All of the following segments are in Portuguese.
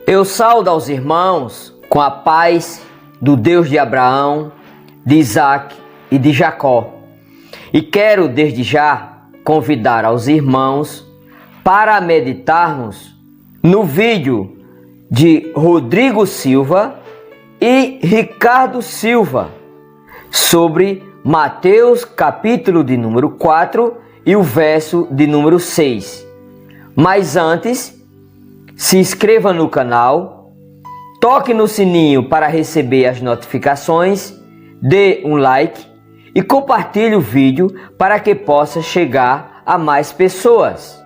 Eu saúdo aos irmãos com a paz do Deus de Abraão, de Isaac e de Jacó. E quero desde já convidar aos irmãos para meditarmos no vídeo de Rodrigo Silva e Ricardo Silva sobre Mateus capítulo de número 4 e o verso de número 6. Mas antes, se inscreva no canal, toque no sininho para receber as notificações, dê um like e compartilhe o vídeo para que possa chegar a mais pessoas.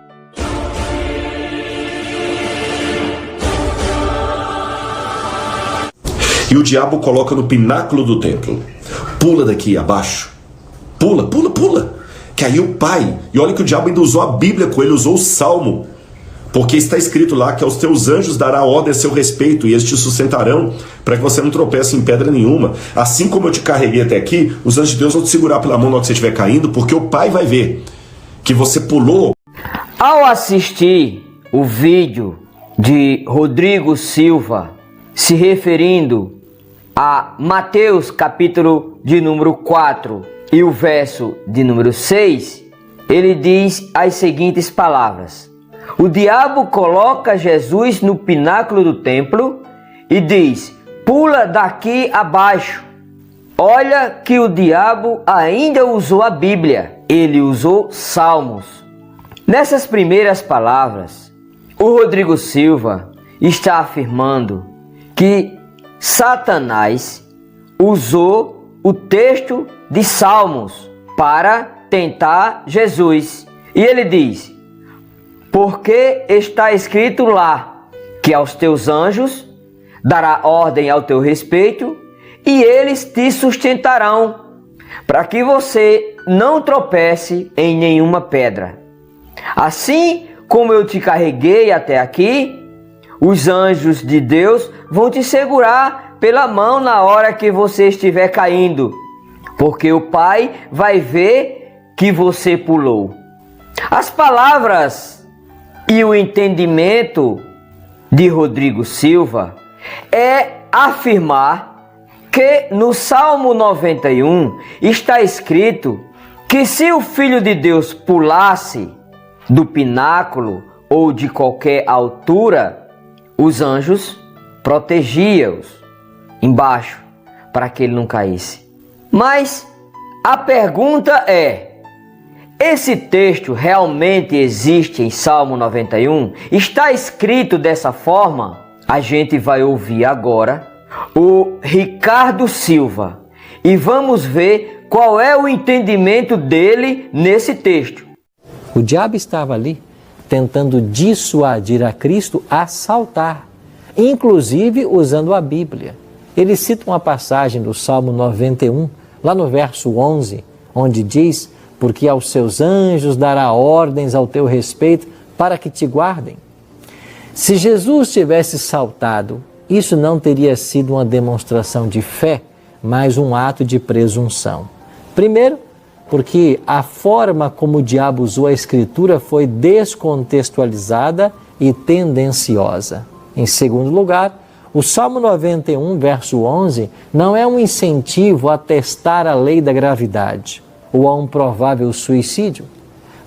E o diabo coloca no pináculo do templo. Pula daqui abaixo. Pula, pula, pula. Que aí o pai... E olha que o diabo ainda usou a Bíblia com ele, usou o Salmo. Porque está escrito lá que aos teus anjos dará ordem a seu respeito e eles te sustentarão para que você não tropece em pedra nenhuma. Assim como eu te carreguei até aqui, os anjos de Deus vão te segurar pela mão na hora que você estiver caindo, porque o pai vai ver que você pulou. Ao assistir o vídeo de Rodrigo Silva se referindo a Mateus capítulo de número 4 e o verso de número 6, ele diz as seguintes palavras: o diabo coloca Jesus no pináculo do templo e diz: pula daqui abaixo. Olha que o diabo ainda usou a Bíblia, ele usou Salmos. Nessas primeiras palavras, o Rodrigo Silva está afirmando que Satanás usou o texto de Salmos para tentar Jesus. E ele diz: porque está escrito lá que aos teus anjos dará ordem ao teu respeito e eles te sustentarão, para que você não tropece em nenhuma pedra. Assim como eu te carreguei até aqui, os anjos de Deus vão te segurar pela mão na hora que você estiver caindo, porque o Pai vai ver que você pulou. As palavras e o entendimento de Rodrigo Silva é afirmar que no Salmo 91 está escrito que se o Filho de Deus pulasse do pináculo ou de qualquer altura, os anjos protegiam-os embaixo para que ele não caísse. Mas a pergunta é: esse texto realmente existe em Salmo 91? Está escrito dessa forma? A gente vai ouvir agora o Ricardo Silva e vamos ver qual é o entendimento dele nesse texto. O diabo estava ali tentando dissuadir a Cristo a saltar, inclusive usando a Bíblia. Ele cita uma passagem do Salmo 91, lá no verso 11, onde diz: porque aos seus anjos dará ordens ao teu respeito para que te guardem. Se Jesus tivesse saltado, isso não teria sido uma demonstração de fé, mas um ato de presunção. Primeiro, porque a forma como o diabo usou a Escritura foi descontextualizada e tendenciosa. Em segundo lugar, o Salmo 91, verso 11, não é um incentivo a testar a lei da gravidade ou a um provável suicídio,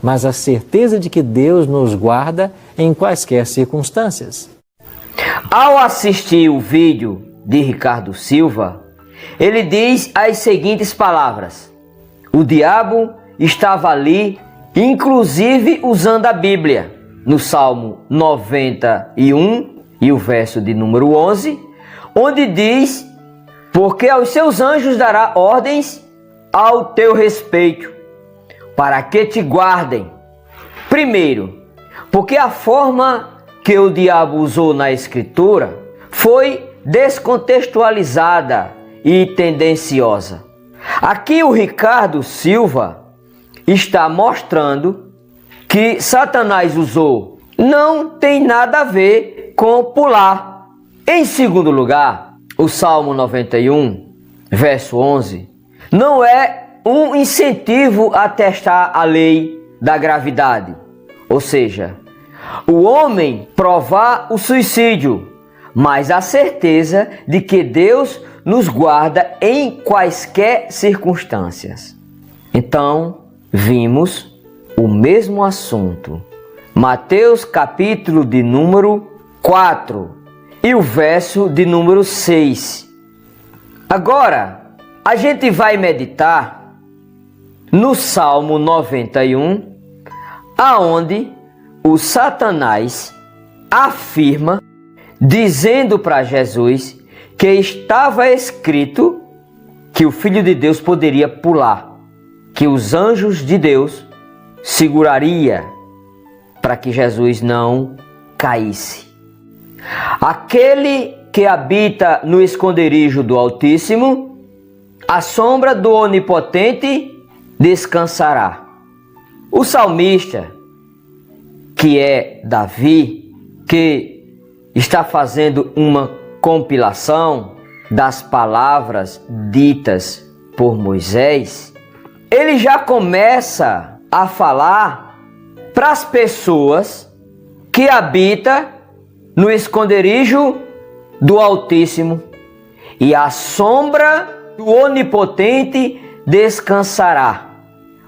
mas a certeza de que Deus nos guarda em quaisquer circunstâncias. Ao assistir o vídeo de Ricardo Silva, ele diz as seguintes palavras: o diabo estava ali, inclusive usando a Bíblia, no Salmo 91 e o verso de número 11, onde diz: porque aos seus anjos dará ordens ao teu respeito, para que te guardem. Primeiro, porque a forma que o diabo usou na Escritura foi descontextualizada e tendenciosa. Aqui o Ricardo Silva está mostrando que Satanás usou não tem nada a ver com pular. Em segundo lugar, o Salmo 91, verso 11, não é um incentivo a testar a lei da gravidade, ou seja, o homem provar o suicídio, mas a certeza de que Deus nos guarda em quaisquer circunstâncias. Então, vimos o mesmo assunto. Mateus capítulo de número 4 e o verso de número 6. Agora, a gente vai meditar no Salmo 91, aonde o Satanás afirma, dizendo para Jesus que estava escrito que o Filho de Deus poderia pular, que os anjos de Deus seguraria para que Jesus não caísse. Aquele que habita no esconderijo do Altíssimo, à sombra do Onipotente descansará. O salmista, que é Davi, que está fazendo uma compilação das palavras ditas por Moisés, ele já começa a falar para as pessoas que habitam no esconderijo do Altíssimo, e a sombra do Onipotente descansará.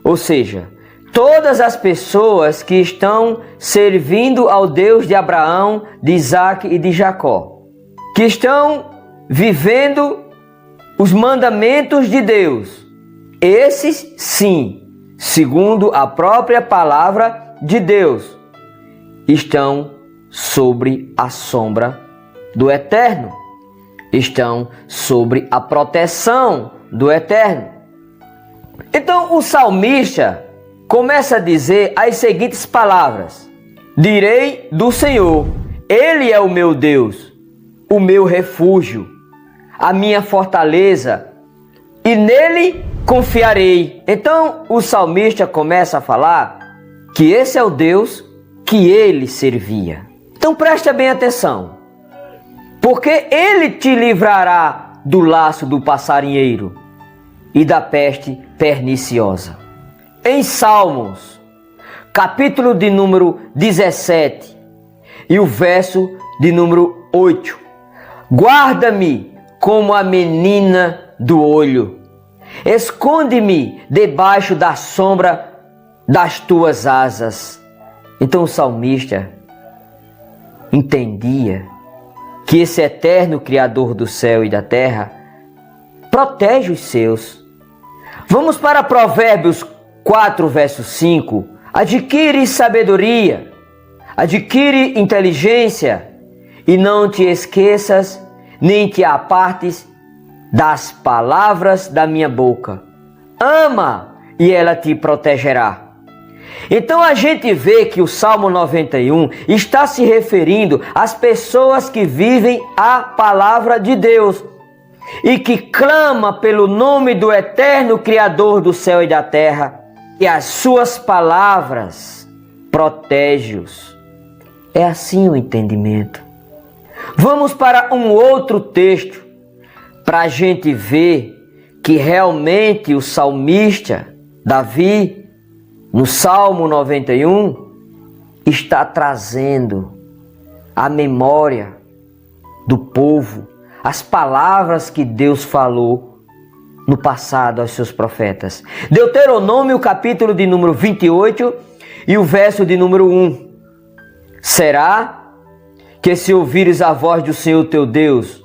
Ou seja, todas as pessoas que estão servindo ao Deus de Abraão, de Isaac e de Jacó, que estão vivendo os mandamentos de Deus, esses sim, segundo a própria palavra de Deus, estão sobre a sombra do Eterno, estão sobre a proteção do Eterno. Então o salmista começa a dizer as seguintes palavras: direi do Senhor, Ele é o meu Deus, o meu refúgio, a minha fortaleza, e nele confiarei. Então o salmista começa a falar que esse é o Deus que ele servia. Então presta bem atenção, porque ele te livrará do laço do passarinheiro e da peste perniciosa. Em Salmos, capítulo de número 17 e o verso de número 8. Guarda-me como a menina do olho, esconde-me debaixo da sombra das tuas asas. Então o salmista entendia que esse eterno Criador do céu e da terra protege os seus. Vamos para Provérbios 4, verso 5. Adquire sabedoria, adquire inteligência, e não te esqueças, nem te apartes das palavras da minha boca. Ama, e ela te protegerá. Então a gente vê que o Salmo 91 está se referindo às pessoas que vivem a palavra de Deus e que clama pelo nome do eterno Criador do céu e da terra, e as suas palavras protege-os. É assim o entendimento. Vamos para um outro texto para a gente ver que realmente o salmista Davi, no Salmo 91, está trazendo a memória do povo, as palavras que Deus falou no passado aos seus profetas. Deuteronômio, capítulo de número 28 e o verso de número 1. Será que se ouvires a voz do Senhor teu Deus,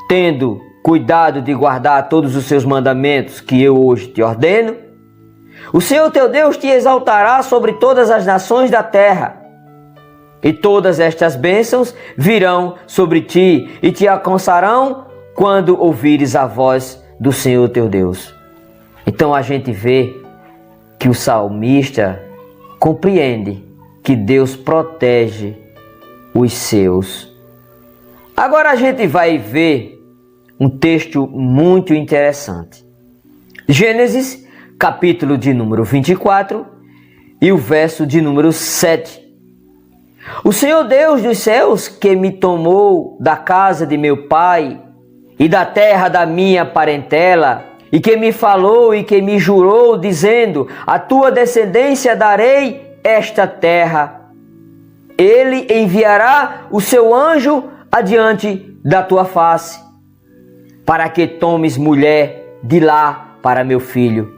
tendo cuidado de guardar todos os seus mandamentos que eu hoje te ordeno, o Senhor teu Deus te exaltará sobre todas as nações da terra, e todas estas bênçãos virão sobre ti e te alcançarão quando ouvires a voz do Senhor teu Deus. Então a gente vê que o salmista compreende que Deus protege os seus. Agora a gente vai ver um texto muito interessante. Gênesis, capítulo de número 24 e o verso de número 7. O Senhor Deus dos céus, que me tomou da casa de meu pai e da terra da minha parentela, e que me falou e que me jurou, dizendo: a tua descendência darei esta terra. Ele enviará o seu anjo adiante da tua face, para que tomes mulher de lá para meu filho.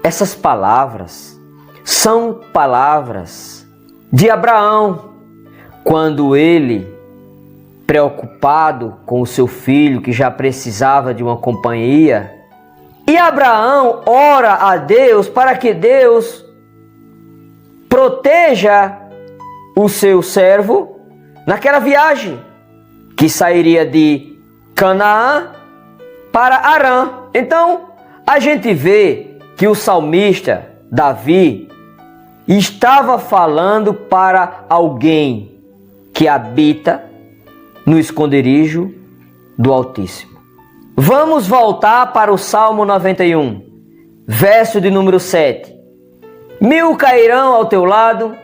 Essas palavras são palavras de Abraão, quando ele, preocupado com o seu filho, que já precisava de uma companhia, e Abraão ora a Deus para que Deus proteja o seu servo naquela viagem que sairia de Canaã para Harã. Então, a gente vê que o salmista Davi estava falando para alguém que habita no esconderijo do Altíssimo. Vamos voltar para o Salmo 91, verso de número 7. 1000 cairão ao teu lado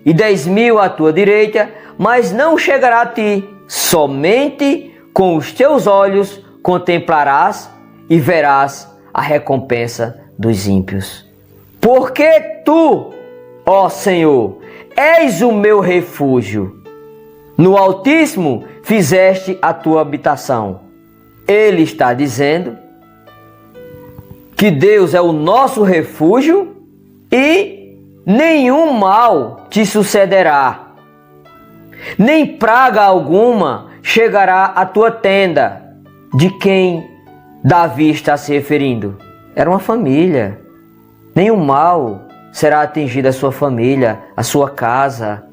e 10.000 à tua direita, mas não chegará a ti. Somente com os teus olhos contemplarás e verás a recompensa dos ímpios. Porque tu, ó Senhor, és o meu refúgio. No Altíssimo fizeste a tua habitação. Ele está dizendo que Deus é o nosso refúgio e nenhum mal te sucederá, nem praga alguma chegará à tua tenda. De quem Davi está se referindo? Era uma família. Nenhum mal será atingido a sua família, a sua casa,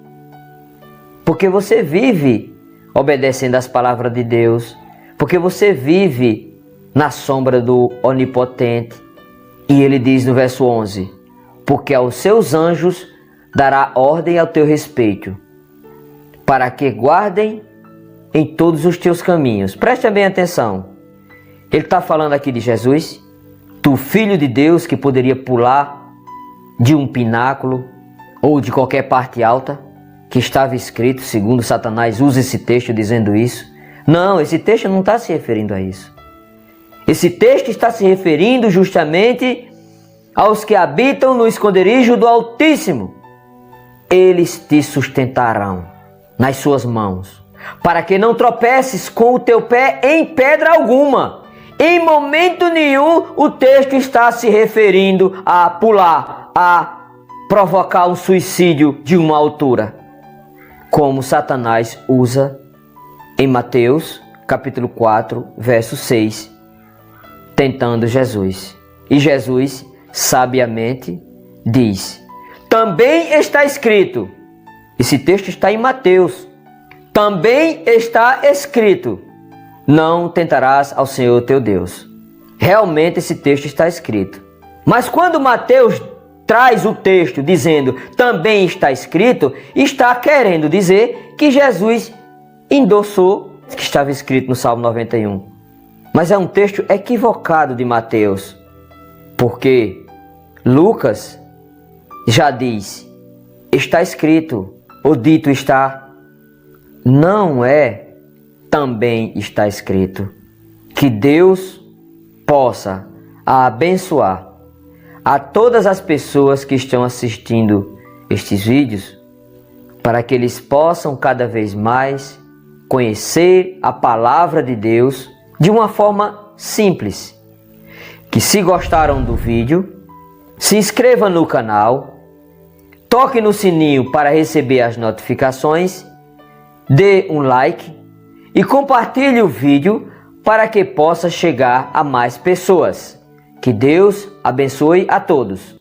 porque você vive obedecendo às palavras de Deus, porque você vive na sombra do Onipotente. E ele diz no verso 11, porque aos seus anjos dará ordem ao teu respeito, para que guardem em todos os teus caminhos. Preste bem atenção. Ele está falando aqui de Jesus, do Filho de Deus que poderia pular de um pináculo ou de qualquer parte alta, que estava escrito, segundo Satanás usa esse texto dizendo isso. Não, esse texto não está se referindo a isso. Esse texto está se referindo justamente aos que habitam no esconderijo do Altíssimo. Eles te sustentarão nas suas mãos, para que não tropeces com o teu pé em pedra alguma. Em momento nenhum o texto está se referindo a pular, a provocar um suicídio de uma altura, como Satanás usa em Mateus capítulo 4, verso 6, tentando Jesus. E Jesus sabiamente diz, também está escrito, esse texto está em Mateus, também está escrito, não tentarás ao Senhor teu Deus. Realmente esse texto está escrito. Mas quando Mateus traz o texto dizendo também está escrito, está querendo dizer que Jesus endossou o que estava escrito no Salmo 91. Mas é um texto equivocado de Mateus, porque Lucas já diz, está escrito, ou dito está, não é também está escrito. Que Deus possa abençoar a todas as pessoas que estão assistindo estes vídeos, para que eles possam cada vez mais conhecer a palavra de Deus de uma forma simples. Que se gostaram do vídeo, se inscreva no canal, toque no sininho para receber as notificações, dê um like e compartilhe o vídeo para que possa chegar a mais pessoas. Que Deus abençoe a todos.